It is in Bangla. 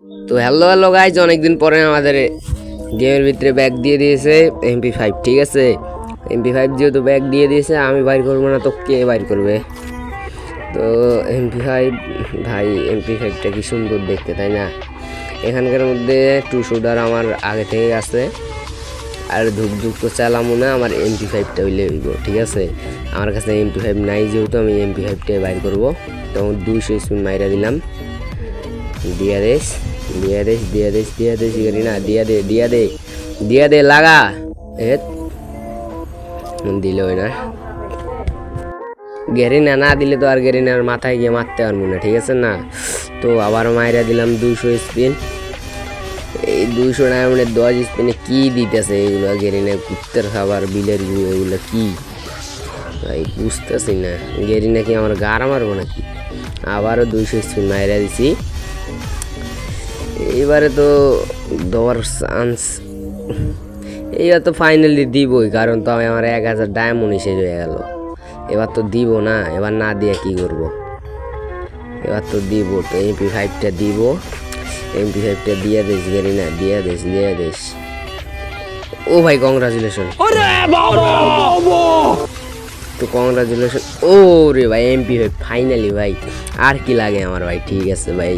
তো হ্যালো হ্যালো গাইজ, অনেকদিন পরে আমাদের গেমের ভিতরে ব্যাগ দিয়ে দিয়েছে MP5। ঠিক আছে, MP5 যেহেতু ব্যাগ দিয়ে দিয়েছে, আমি বাইর করবো না তো কে বাইর করবে? তো MP5 ভাই, MP5টা কি সুন্দর দেখতে, তাই না? এখানকার মধ্যে টু শুটার আমার আগে থেকে আছে, আর ধুক তো চালামো না, আমার MP5টা হইলে হইব। ঠিক আছে, আমার কাছে MP5 নাই, যেহেতু আমি MP5টাই বাইর করবো। তখন 200 স্পিন মাইরা দিলাম। দিয়া দেশ করি না, দিয়া দে লাগা। দিল না, গেরিনা না দিলে তো আর গেরিনার মাথায় গিয়ে মারতে পারবো না। ঠিক আছে না? তো আবার মাইরা দিলাম 200 স্পিন। এই 200 ডায়মন্ডের 10 স্পিনে কি দিতেছে এগুলো? গেরিনা কুত্তের খাবার, বিলের গু, এগুলো কি ভাই বুঝতেছি না। গেরিনা কি আমার গাড়া মারবো নাকি? আবারও 200 স্পিন মাইরা দিছি। এবারে তো দেওয়ার চান্স, এইবার তো ফাইনালি দিবই, কারণ তো আমি আমার 1000 ডায়মন্ড শেষ হয়ে গেল। এবার তো দিব না, এবার না দিয়ে কি করব? এবার তো দিব, তো MP5টা দিব। MP5টা দিয়ে দেশ গেরিনা, দিয়ে দেশ। ও ভাই কংগ্রাচুলেশন, তো কংগ্রাচুলেশন। ও রে ভাই MP5 ফাইনালি ভাই, আর কি লাগে আমার ভাই। ঠিক আছে ভাই।